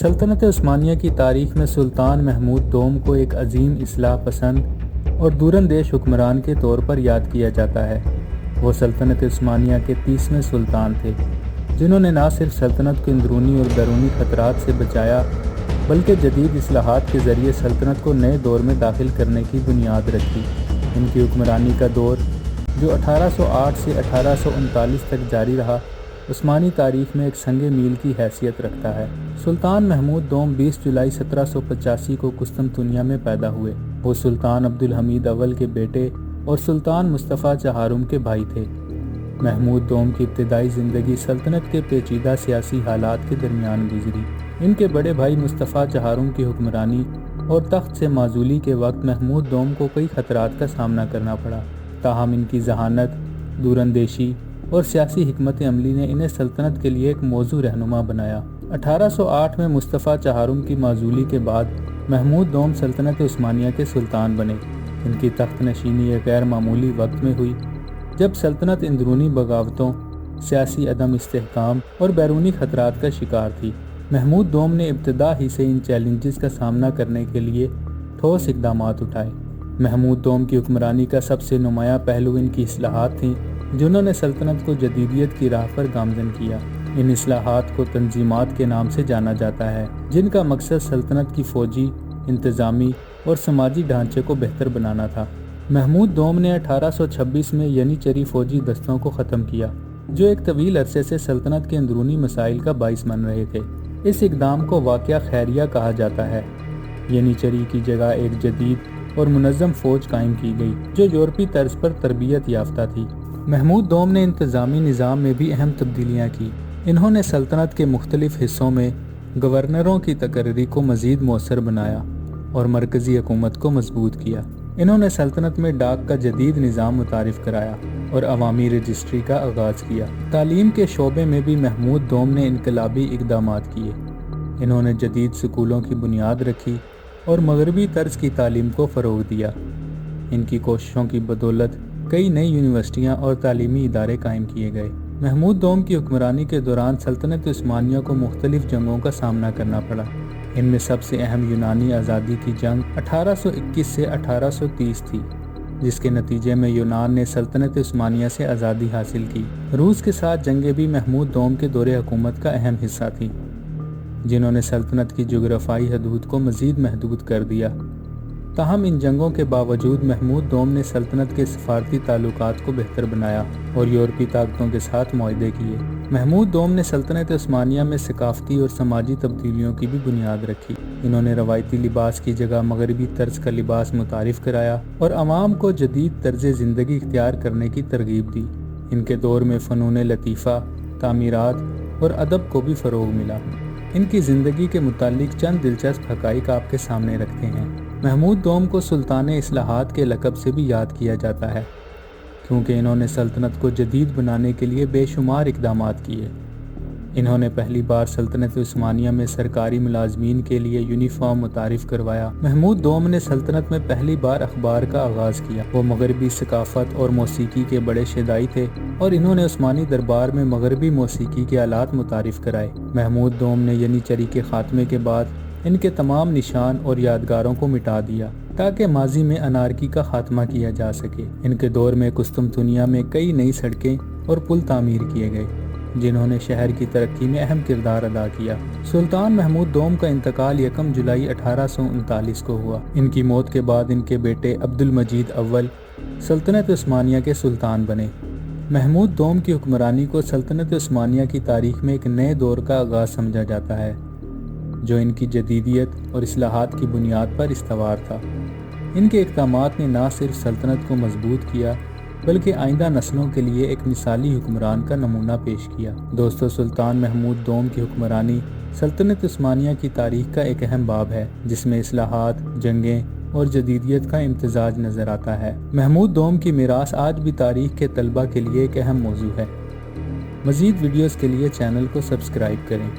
سلطنت عثمانیہ کی تاریخ میں سلطان محمود دوم کو ایک عظیم اصلاح پسند اور دوراندیش حکمران کے طور پر یاد کیا جاتا ہے۔ وہ سلطنت عثمانیہ کے 30ویں سلطان تھے، جنہوں نے نہ صرف سلطنت کو اندرونی اور بیرونی خطرات سے بچایا بلکہ جدید اصلاحات کے ذریعے سلطنت کو نئے دور میں داخل کرنے کی بنیاد رکھی۔ ان کی حکمرانی کا دور، جو 1808 سے 1839 تک جاری رہا، عثمانی تاریخ میں ایک سنگ میل کی حیثیت رکھتا ہے۔ سلطان محمود دوم 20 جولائی 1785 کو قسطنطنیہ میں پیدا ہوئے۔ وہ سلطان عبدالحمید اول کے بیٹے اور سلطان مصطفیٰ چہارم کے بھائی تھے۔ محمود دوم کی ابتدائی زندگی سلطنت کے پیچیدہ سیاسی حالات کے درمیان گزری۔ ان کے بڑے بھائی مصطفیٰ چہارم کی حکمرانی اور تخت سے معزولی کے وقت محمود دوم کو کئی خطرات کا سامنا کرنا پڑا، تاہم ان کی ذہانت، دوراندیشی اور سیاسی حکمت عملی نے انہیں سلطنت کے لیے ایک موزوں رہنما بنایا۔ 1808 میں مصطفیٰ چہارم کی معزولی کے بعد محمود دوم سلطنت عثمانیہ کے سلطان بنے۔ ان کی تخت نشینی ایک غیر معمولی وقت میں ہوئی جب سلطنت اندرونی بغاوتوں، سیاسی عدم استحکام اور بیرونی خطرات کا شکار تھی۔ محمود دوم نے ابتدا ہی سے ان چیلنجز کا سامنا کرنے کے لیے ٹھوس اقدامات اٹھائے۔ محمود دوم کی حکمرانی کا سب سے نمایاں پہلو ان کی اصلاحات تھیں، جنہوں نے سلطنت کو جدیدیت کی راہ پر گامزن کیا۔ ان اصلاحات کو تنظیمات کے نام سے جانا جاتا ہے، جن کا مقصد سلطنت کی فوجی، انتظامی اور سماجی ڈھانچے کو بہتر بنانا تھا۔ محمود دوم نے 1826 میں ینیچری فوجی دستوں کو ختم کیا، جو ایک طویل عرصے سے سلطنت کے اندرونی مسائل کا باعث بن رہے تھے۔ اس اقدام کو واقعہ خیریہ کہا جاتا ہے۔ ینیچری کی جگہ ایک جدید اور منظم فوج قائم کی گئی، جو یورپی طرز پر تربیت یافتہ تھی۔ محمود دوم نے انتظامی نظام میں بھی اہم تبدیلیاں کی۔ انہوں نے سلطنت کے مختلف حصوں میں گورنروں کی تقرری کو مزید مؤثر بنایا اور مرکزی حکومت کو مضبوط کیا۔ انہوں نے سلطنت میں ڈاک کا جدید نظام متعارف کرایا اور عوامی رجسٹری کا آغاز کیا۔ تعلیم کے شعبے میں بھی محمود دوم نے انقلابی اقدامات کیے۔ انہوں نے جدید سکولوں کی بنیاد رکھی اور مغربی طرز کی تعلیم کو فروغ دیا۔ ان کی کوششوں کی بدولت کئی نئی یونیورسٹیاں اور تعلیمی ادارے قائم کیے گئے۔ محمود دوم کی حکمرانی کے دوران سلطنت عثمانیہ کو مختلف جنگوں کا سامنا کرنا پڑا۔ ان میں سب سے اہم یونانی آزادی کی جنگ 1821 سے 1830 تھی، جس کے نتیجے میں یونان نے سلطنت عثمانیہ سے آزادی حاصل کی۔ روس کے ساتھ جنگیں بھی محمود دوم کے دور حکومت کا اہم حصہ تھیں، جنہوں نے سلطنت کی جغرافیائی حدود کو مزید محدود کر دیا۔ تاہم ان جنگوں کے باوجود محمود دوم نے سلطنت کے سفارتی تعلقات کو بہتر بنایا اور یورپی طاقتوں کے ساتھ معاہدے کیے۔ محمود دوم نے سلطنت عثمانیہ میں ثقافتی اور سماجی تبدیلیوں کی بھی بنیاد رکھی۔ انہوں نے روایتی لباس کی جگہ مغربی طرز کا لباس متعارف کرایا اور عوام کو جدید طرز زندگی اختیار کرنے کی ترغیب دی۔ ان کے دور میں فنون لطیفہ، تعمیرات اور ادب کو بھی فروغ ملا۔ ان کی زندگی کے متعلق چند دلچسپ حقائق آپ کے سامنے رکھتے ہیں۔ محمود دوم کو سلطان اصلاحات کے لقب سے بھی یاد کیا جاتا ہے، کیونکہ انہوں نے سلطنت کو جدید بنانے کے لیے بے شمار اقدامات کیے۔ انہوں نے پہلی بار سلطنت عثمانیہ میں سرکاری ملازمین کے لیے یونیفارم متعارف کروایا۔ محمود دوم نے سلطنت میں پہلی بار اخبار کا آغاز کیا۔ وہ مغربی ثقافت اور موسیقی کے بڑے شیدائی تھے اور انہوں نے عثمانی دربار میں مغربی موسیقی کے آلات متعارف کرائے۔ محمود دوم نے ینیچری کے خاتمے کے بعد ان کے تمام نشان اور یادگاروں کو مٹا دیا تاکہ ماضی میں انارکی کا خاتمہ کیا جا سکے۔ ان کے دور میں قسطنطنیہ میں کئی نئی سڑکیں اور پل تعمیر کیے گئے، جنہوں نے شہر کی ترقی میں اہم کردار ادا کیا۔ سلطان محمود دوم کا انتقال 1 جولائی 1839 کو ہوا۔ ان کی موت کے بعد ان کے بیٹے عبدالمجید اول سلطنت عثمانیہ کے سلطان بنے۔ محمود دوم کی حکمرانی کو سلطنت عثمانیہ کی تاریخ میں ایک نئے دور کا آغاز سمجھا جاتا ہے، جو ان کی جدیدیت اور اصلاحات کی بنیاد پر استوار تھا۔ ان کے اقدامات نے نہ صرف سلطنت کو مضبوط کیا بلکہ آئندہ نسلوں کے لیے ایک مثالی حکمران کا نمونہ پیش کیا۔ دوستو، سلطان محمود دوم کی حکمرانی سلطنت عثمانیہ کی تاریخ کا ایک اہم باب ہے، جس میں اصلاحات، جنگیں اور جدیدیت کا امتزاج نظر آتا ہے۔ محمود دوم کی میراث آج بھی تاریخ کے طلباء کے لیے ایک اہم موضوع ہے۔ مزید ویڈیوز کے لیے چینل کو سبسکرائب کریں۔